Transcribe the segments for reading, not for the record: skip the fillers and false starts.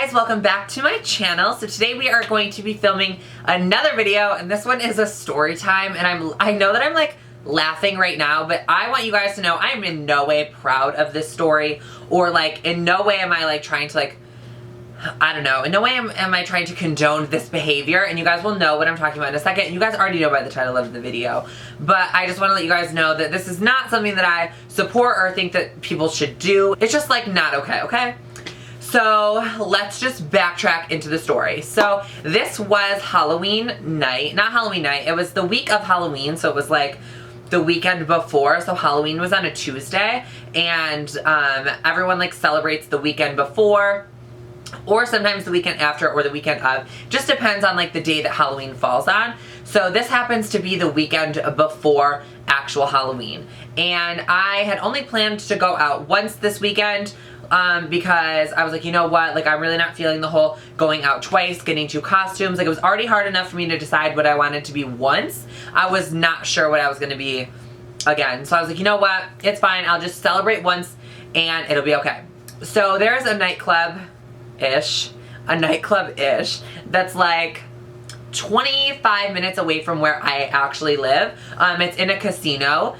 guys, welcome back to my channel. So today we are going to be filming another video, and this one is a story time. And I know that I'm like laughing right now, but I want you guys to know I'm in no way proud of this story, or like in no way am I like trying to like, I don't know, in no way am I trying to condone this behavior, and you guys will know what I'm talking about in a second. You guys already know by the title of the video, but I just want to let you guys know that this is not something that I support or think that people should do. It's just like not okay, okay? So let's just backtrack into the story. So this was Halloween night, not Halloween night, it was the week of Halloween, so it was like the weekend before. So Halloween was on a Tuesday, and everyone like celebrates the weekend before, or sometimes the weekend after, or the weekend of. Just depends on like the day that Halloween falls on. So this happens to be the weekend before actual Halloween. And I had only planned to go out once this weekend, because I was like, you know what, like I'm really not feeling the whole going out twice, getting two costumes. Like it was already hard enough for me to decide what I wanted to be once. I was not sure what I was going to be again. So I was like, you know what, it's fine. I'll just celebrate once and it'll be okay. So there's a nightclub-ish, that's like 25 minutes away from where I actually live. It's in a casino,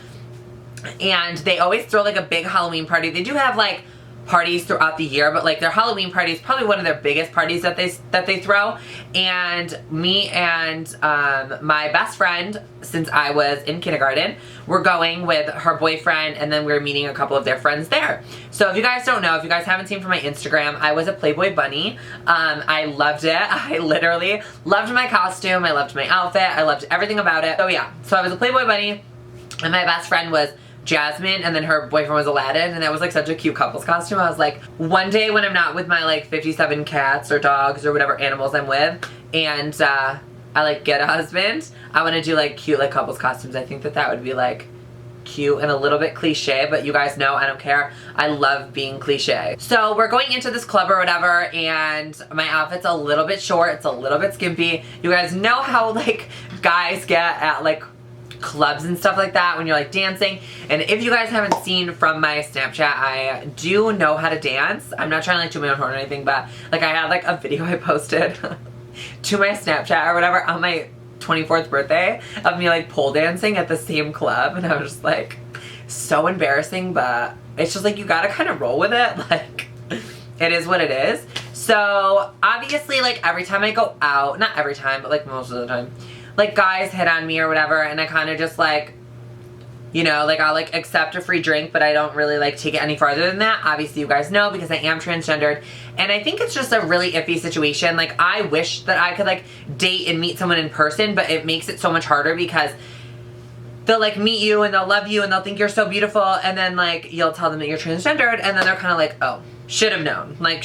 and they always throw like a big Halloween party. They do have like parties throughout the year, but like their Halloween party is probably one of their biggest parties that they throw. And me and my best friend, since I was in kindergarten, we're going with her boyfriend, and then we're meeting a couple of their friends there. So if you guys don't know, if you guys haven't seen from my Instagram, I was a Playboy bunny. I loved it. I literally loved my costume, I loved my outfit, I loved everything about it. So yeah, so I was a Playboy bunny, and my best friend was Jasmine, and then her boyfriend was Aladdin, and that was like such a cute couple's costume. I was like, one day when I'm not with my like 57 cats or dogs or whatever animals I'm with, and I like get a husband, I want to do like cute like couple's costumes. I think that that would be like cute and a little bit cliche, but you guys know I don't care. I love being cliche. So we're going into this club or whatever, and my outfit's a little bit short, it's a little bit skimpy. You guys know how like guys get at like clubs and stuff like that when you're like dancing. And if you guys haven't seen from my Snapchat, I do know how to dance. I'm not trying to like do my own horn or anything, but like I had like a video I posted to my Snapchat or whatever on my 24th birthday of me like pole dancing at the same club, and I was just like, so embarrassing, but it's just like you gotta kind of roll with it. Like it is what it is. So obviously like every time I go out, not every time, but like most of the time, like guys hit on me or whatever, and I kind of just like, you know, like I'll like accept a free drink, but I don't really like take it any farther than that. Obviously you guys know, because I am transgendered, and I think it's just a really iffy situation. Like I wish that I could like date and meet someone in person, but it makes it so much harder because they'll like meet you and they'll love you and they'll think you're so beautiful, and then like you'll tell them that you're transgendered, and then they're kind of like, oh, should have known, like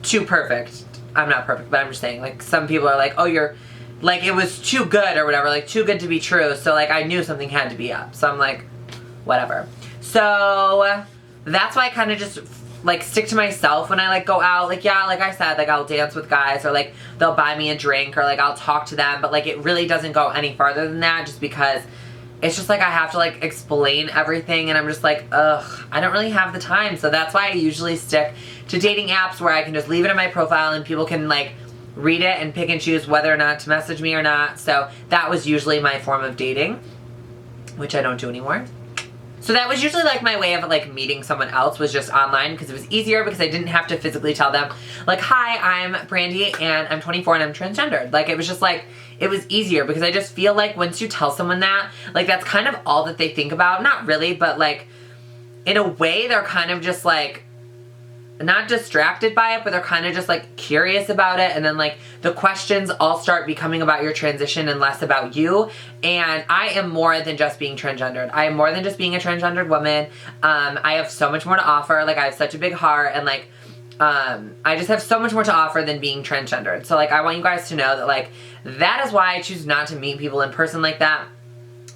too perfect. I'm not perfect, but I'm just saying, like some people are like, oh, you're like, it was too good or whatever, like too good to be true, so like I knew something had to be up. So I'm like, whatever. So that's why I kind of just like stick to myself when I like go out. Like yeah, like I said, like I'll dance with guys, or like they'll buy me a drink, or like I'll talk to them, but like it really doesn't go any farther than that, just because it's just like I have to like explain everything, and I'm just like, ugh, I don't really have the time. So that's why I usually stick to dating apps where I can just leave it in my profile and people can like read it and pick and choose whether or not to message me or not. So that was usually my form of dating, which I don't do anymore. So that was usually like my way of like meeting someone else, was just online, because it was easier, because I didn't have to physically tell them like, hi, I'm Brandy and I'm 24 and I'm transgendered. Like it was just like, it was easier, because I just feel like once you tell someone that, like that's kind of all that they think about. Not really, but like in a way they're kind of just like not distracted by it, but they're kind of just like curious about it, and then like the questions all start becoming about your transition and less about you. And I am more than just being transgendered. I am more than just being a transgendered woman. I have so much more to offer. Like I have such a big heart, and like I just have so much more to offer than being transgendered. So like I want you guys to know that like that is why I choose not to meet people in person like that,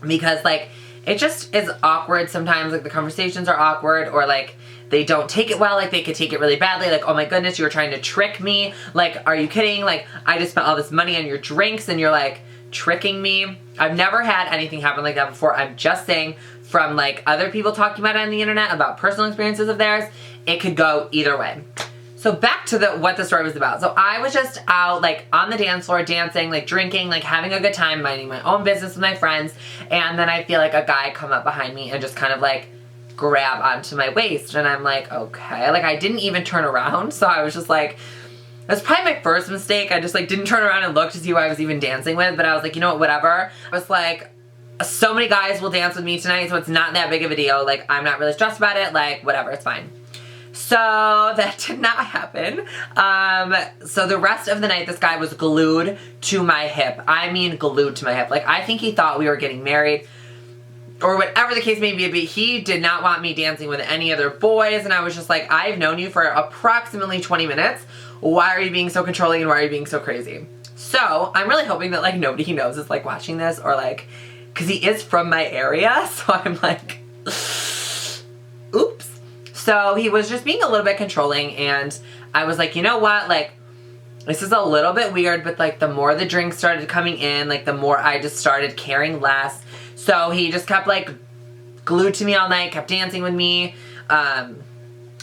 because like it just is awkward sometimes. Like the conversations are awkward, or like they don't take it well, like they could take it really badly, like, oh my goodness, you were trying to trick me, like, are you kidding, like, I just spent all this money on your drinks and you're like tricking me. I've never had anything happen like that before. I'm just saying, from like other people talking about it on the internet, about personal experiences of theirs, it could go either way. So back to what the story was about. So I was just out like on the dance floor dancing, like drinking, like having a good time, minding my own business with my friends. And then I feel like a guy come up behind me and just kind of like grab onto my waist. And I'm like, okay. Like I didn't even turn around. So I was just like, that's probably my first mistake. I just like didn't turn around and look to see who I was even dancing with. But I was like, you know what, whatever. I was like, so many guys will dance with me tonight, so it's not that big of a deal. Like I'm not really stressed about it. Like whatever, it's fine. So that did not happen. So the rest of the night, this guy was glued to my hip. I mean glued to my hip. Like I think he thought we were getting married or whatever the case may be, but he did not want me dancing with any other boys. And I was just like, I've known you for approximately 20 minutes. Why are you being so controlling and why are you being so crazy? So I'm really hoping that like nobody he knows is like watching this or like, cause he is from my area. So I'm like, oops. So he was just being a little bit controlling and I was like, you know what, like, this is a little bit weird, but like the more the drinks started coming in, like the more I just started caring less. So he just kept like glued to me all night, kept dancing with me,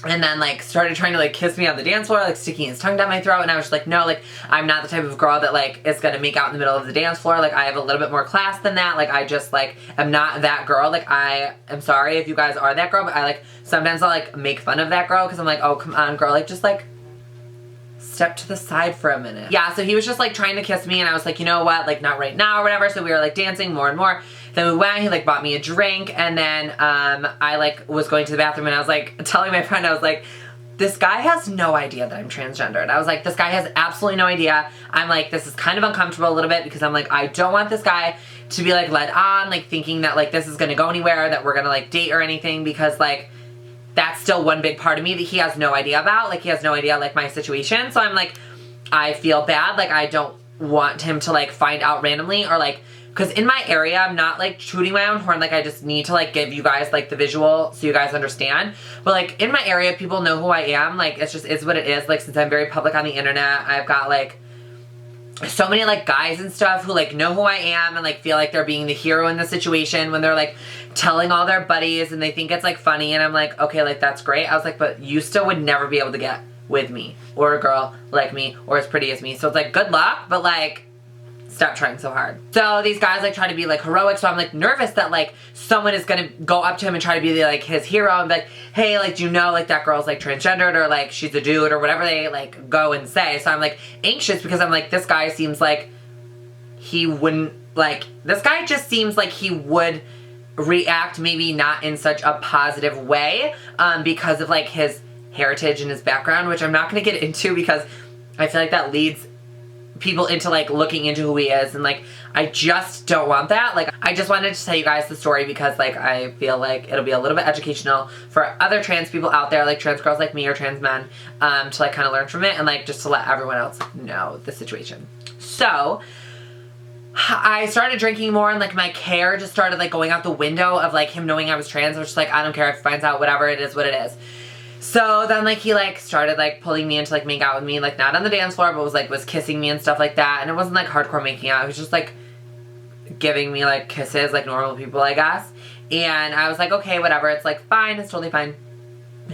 and then like started trying to like kiss me on the dance floor, like sticking his tongue down my throat. And I was just like, no, like I'm not the type of girl that like is gonna make out in the middle of the dance floor. Like I have a little bit more class than that. Like I just like am not that girl. Like I am sorry if you guys are that girl, but I like sometimes I'll like make fun of that girl because I'm like, oh come on girl, like just like step to the side for a minute. Yeah, so he was just like trying to kiss me and I was like, you know what, like not right now or whatever. So we were like dancing more and more. Then we went, he like bought me a drink and then I like was going to the bathroom and I was like telling my friend, I was like, this guy has no idea that I'm transgender. And I was like, this guy has absolutely no idea. I'm like, this is kind of uncomfortable a little bit because I'm like, I don't want this guy to be like led on, like thinking that like this is gonna go anywhere, that we're gonna like date or anything, because like that's still one big part of me that he has no idea about. Like he has no idea like my situation. So I'm like, I feel bad. Like I don't want him to like find out randomly or like, because in my area, I'm not like tooting my own horn. Like I just need to like give you guys like the visual so you guys understand. But like in my area, people know who I am. Like it's just, it's what it is. Like since I'm very public on the internet, I've got like so many like guys and stuff who like know who I am and like feel like they're being the hero in the situation when they're like telling all their buddies and they think it's like funny. And I'm like, okay, like that's great. I was like, but you still would never be able to get with me or a girl like me or as pretty as me. So it's like, good luck, but like, stop trying so hard. So these guys like try to be like heroic, so I'm like nervous that like someone is gonna go up to him and try to be like his hero and be like, hey, like do you know like that girl's like transgendered or like she's a dude or whatever they like go and say. So I'm like anxious because I'm like, this guy seems like he wouldn't like, this guy just seems like he would react maybe not in such a positive way because of like his heritage and his background, which I'm not gonna get into because I feel like that leads people into like looking into who he is and like I just don't want that. Like I just wanted to tell you guys the story because like I feel like it'll be a little bit educational for other trans people out there, like trans girls like me or trans men, to like kind of learn from it and like just to let everyone else know the situation. So I started drinking more and like my care just started like going out the window of like him knowing I was trans. I was just like, I don't care if he finds out, whatever, it is what it is. So then like he like started like pulling me in to like make out with me, like not on the dance floor, but was kissing me and stuff like that. And it wasn't like hardcore making out. It was just like giving me like kisses like normal people, I guess. And I was like, okay, whatever. It's like fine. It's totally fine.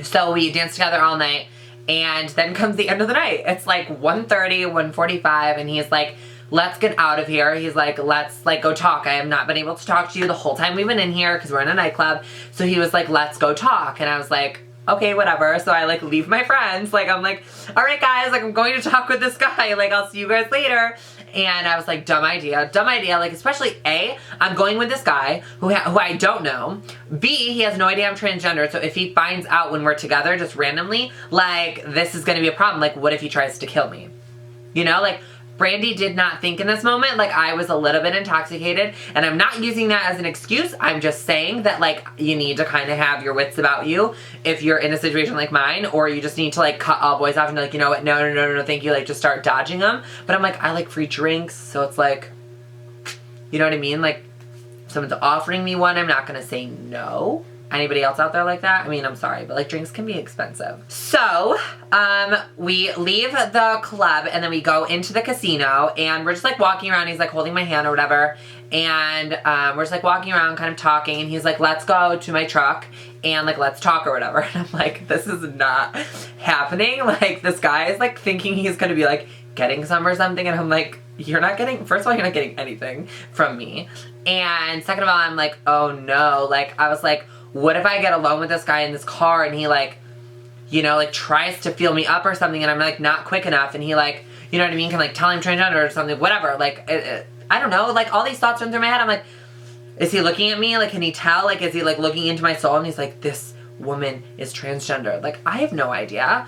So we danced together all night. And then comes the end of the night. It's like 1:30, 1:45. And he's like, let's get out of here. He's like, let's like go talk. I have not been able to talk to you the whole time we've been in here because we're in a nightclub. So he was like, let's go talk. And I was like, okay, whatever. So I like leave my friends. Like I'm like, all right guys, like I'm going to talk with this guy. Like I'll see you guys later. And I was like, dumb idea. Like especially A, I'm going with this guy who I don't know. B, he has no idea I'm transgender. So if he finds out when we're together just randomly, like this is going to be a problem. Like what if he tries to kill me? You know, like Brandy did not think in this moment. Like I was a little bit intoxicated and I'm not using that as an excuse. I'm just saying that like you need to kind of have your wits about you if you're in a situation like mine, or you just need to like cut all boys off and be like, you know what, no, thank you, like just start dodging them. But I'm like, I like free drinks, so it's like, you know what I mean? Like someone's offering me one, I'm not gonna say no. anybody else out there like that? I mean, I'm sorry, but like drinks can be expensive. So, we leave the club and then we go into the casino and we're just like walking around. He's like holding my hand or whatever. And we're just like walking around kind of talking, and he's like, let's go to my truck and like let's talk or whatever. And I'm like, this is not happening. Like this guy is like thinking he's gonna be like getting some or something, and I'm like, you're not getting, first of all, you're not getting anything from me. And second of all, I'm like, oh no. Like I was like, what if I get alone with this guy in this car and he like, you know, like tries to feel me up or something, and I'm like not quick enough, and he like, you know what I mean, can like tell him transgender or something, whatever. Like I don't know, like all these thoughts run through my head. I'm like, is he looking at me? Like, can he tell? Like, is he like looking into my soul? And he's like, this woman is transgender. Like, I have no idea.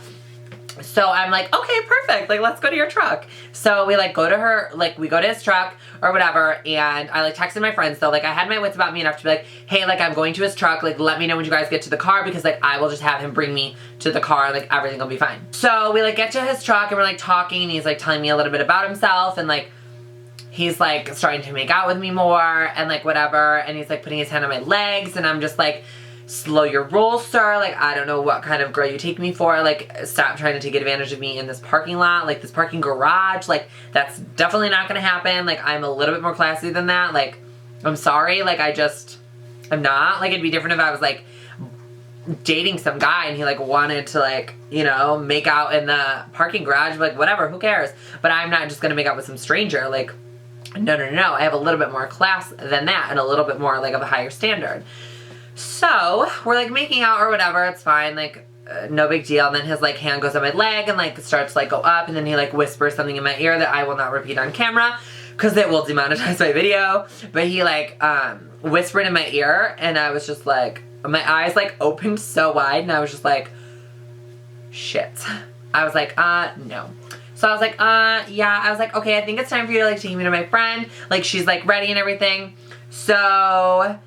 So I'm like, okay, perfect. Like, let's go to your truck. So we like go to her, like we go to his truck or whatever. And I like texted my friends though. Like I had my wits about me enough to be like, hey, like I'm going to his truck. Like, let me know when you guys get to the car, because like I will just have him bring me to the car and like everything will be fine. So we like get to his truck and we're like talking, and he's like telling me a little bit about himself, and like he's like starting to make out with me more and like whatever. And he's like putting his hand on my legs, and I'm just like, slow your roll, sir. Like, I don't know what kind of girl you take me for. Like, stop trying to take advantage of me in this parking lot, like this parking garage. Like, that's definitely not gonna happen. Like, I'm a little bit more classy than that. Like, I'm sorry. Like, I'm not. Like, it'd be different if I was like dating some guy and he like wanted to like, you know, make out in the parking garage. Like, whatever, who cares? But I'm not just gonna make out with some stranger. Like, no. I have a little bit more class than that, and a little bit more like of a higher standard. So we're like making out or whatever, it's fine, like no big deal. And then his like hand goes on my leg and like starts to like go up, and then he like whispers something in my ear that I will not repeat on camera because it will demonetize my video. But he like whispered in my ear, and I was just like, my eyes like opened so wide, and I was just like, shit. I was like, no. So I was like, yeah. I was like, okay, I think it's time for you to like take me to my friend. Like she's like ready and everything. So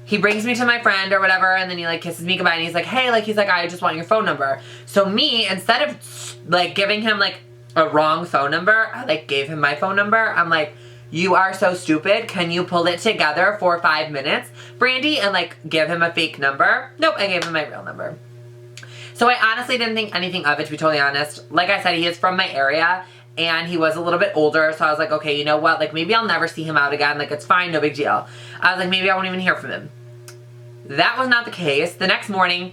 he brings me to my friend or whatever, and then he like kisses me goodbye, and he's like, hey, like he's like, I just want your phone number. So me, instead of like giving him like a wrong phone number, I like gave him my phone number. I'm like, you are so stupid. Can you pull it together for 5 minutes, Brandy, and like give him a fake number? Nope, I gave him my real number. So I honestly didn't think anything of it, to be totally honest. Like I said, he is from my area, and he was a little bit older, so I was like, okay, you know what? Like, maybe I'll never see him out again. Like, it's fine, no big deal. I was like, maybe I won't even hear from him. That was not the case. The next morning,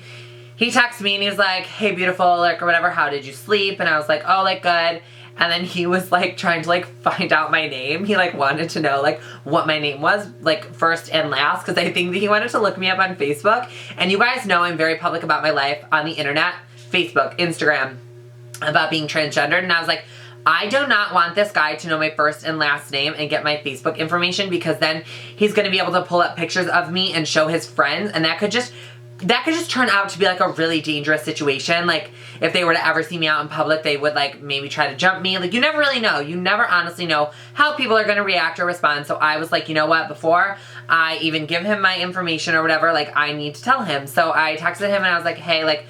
he texted me, and he was like, hey, beautiful, like, or whatever, how did you sleep? And I was like, oh, like, good. And then he was, like, trying to, like, find out my name. He, like, wanted to know, like, what my name was, like, first and last, because I think that he wanted to look me up on Facebook. And you guys know I'm very public about my life on the internet, Facebook, Instagram, about being transgendered. And I was like, I do not want this guy to know my first and last name and get my Facebook information, because then he's going to be able to pull up pictures of me and show his friends, and that could just turn out to be like a really dangerous situation. Like, if they were to ever see me out in public, they would like maybe try to jump me. Like, you never really know. You never honestly know how people are going to react or respond. So I was like, you know what, before I even give him my information or whatever, like, I need to tell him. So I texted him and I was like, hey, like,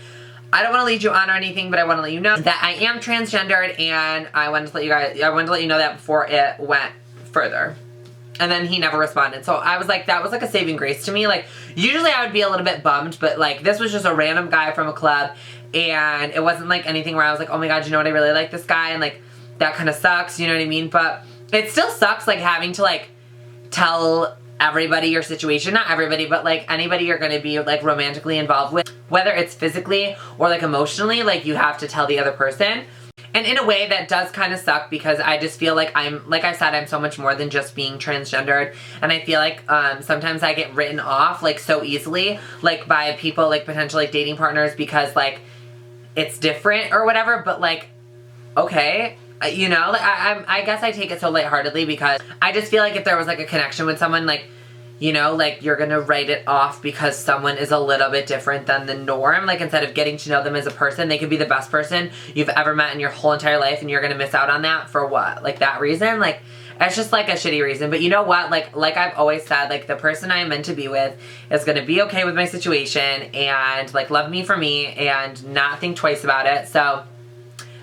I don't want to lead you on or anything, but I want to let you know that I am transgendered, and I wanted to let you know that before it went further. And then he never responded. So I was like, that was like a saving grace to me. Like, usually I would be a little bit bummed, but like, this was just a random guy from a club, and it wasn't like anything where I was like, oh my god, you know what, I really like this guy, and like, that kind of sucks, you know what I mean? But it still sucks, like, having to like tell everybody your situation. Not everybody, but like anybody you're going to be like romantically involved with, whether it's physically or like emotionally, like you have to tell the other person. And in a way that does kind of suck, because I just feel like like I said, I'm so much more than just being transgendered. And I feel like sometimes I get written off like so easily, like by people, like potential like dating partners, because like it's different or whatever. But like, okay, you know, like I guess I take it so lightheartedly, because I just feel like if there was like a connection with someone, like, you know, like you're gonna write it off because someone is a little bit different than the norm. Like, instead of getting to know them as a person, they could be the best person you've ever met in your whole entire life, and you're gonna miss out on that for what? Like, that reason? Like, it's just like a shitty reason. But you know what? Like I've always said, like, the person I'm meant to be with is gonna be okay with my situation and like love me for me and not think twice about it. So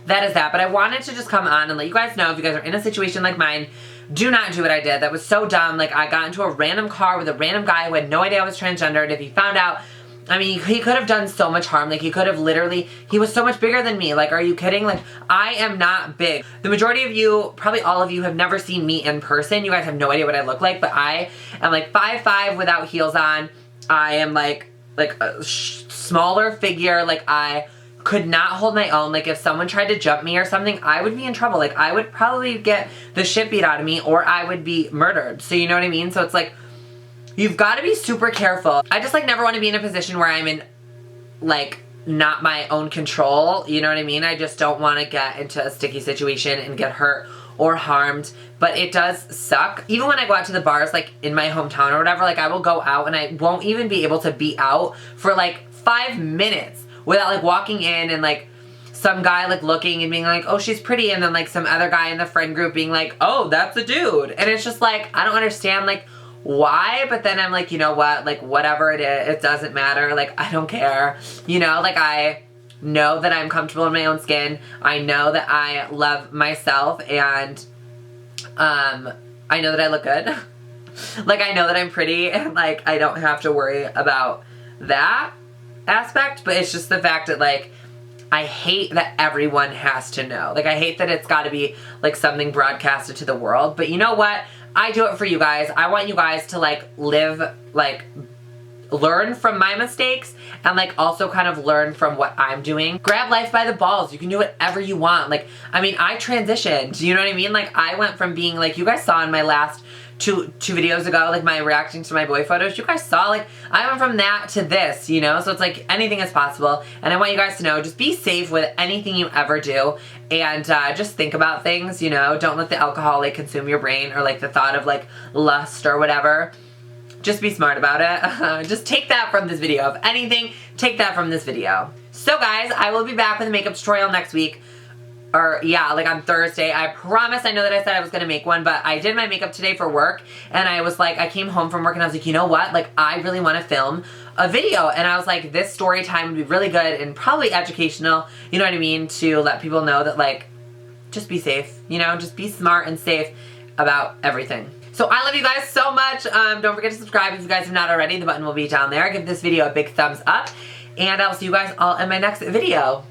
that is that. But I wanted to just come on and let you guys know, if you guys are in a situation like mine, do not do what I did. That was so dumb. Like, I got into a random car with a random guy who had no idea I was transgendered. If he found out, I mean, he could have done so much harm. Like, he could have literally, he was so much bigger than me. Like, are you kidding? Like, I am not big. The majority of you, probably all of you, have never seen me in person. You guys have no idea what I look like, but I am like 5'5" without heels on. I am like a smaller figure. Like, I could not hold my own. Like, if someone tried to jump me or something, I would be in trouble. Like, I would probably get the shit beat out of me, or I would be murdered. So you know what I mean? So it's like, you've got to be super careful. I just like never want to be in a position where I'm in like not my own control. You know what I mean? I just don't want to get into a sticky situation and get hurt or harmed. But it does suck. Even when I go out to the bars, like in my hometown or whatever, like I will go out and I won't even be able to be out for like 5 minutes without like walking in and like some guy like looking and being like, oh, she's pretty, and then like some other guy in the friend group being like, oh, that's a dude. And it's just like, I don't understand like why, but then I'm like, you know what, like whatever it is, it doesn't matter. Like, I don't care, you know. Like, I know that I'm comfortable in my own skin. I know that I love myself, and I know that I look good. Like, I know that I'm pretty, and like I don't have to worry about that aspect. But it's just the fact that like I hate that everyone has to know. Like, I hate that it's got to be like something broadcasted to the world. But you know what? I do it for you guys. I want you guys to like live, like learn from my mistakes, and like also kind of learn from what I'm doing. Grab life by the balls. You can do whatever you want. Like, I mean, I transitioned, you know what I mean? Like, I went from being like, you guys saw in my last two videos ago, like my reacting to my boy photos, you guys saw, like, I went from that to this, you know? So it's like, anything is possible. And I want you guys to know, just be safe with anything you ever do. And just think about things, you know? Don't let the alcohol like consume your brain, or like the thought of like lust or whatever. Just be smart about it. Just take that from this video. If anything, take that from this video. So guys, I will be back with a makeup tutorial next week. Or yeah, like on Thursday. I promise. I know that I said I was going to make one, but I did my makeup today for work, and I was like, I came home from work and I was like, you know what? Like, I really want to film a video, and I was like, this story time would be really good and probably educational, you know what I mean, to let people know that like, just be safe, you know, just be smart and safe about everything. So I love you guys so much. Don't forget to subscribe if you guys have not already. The button will be down there. Give this video a big thumbs up, and I'll see you guys all in my next video.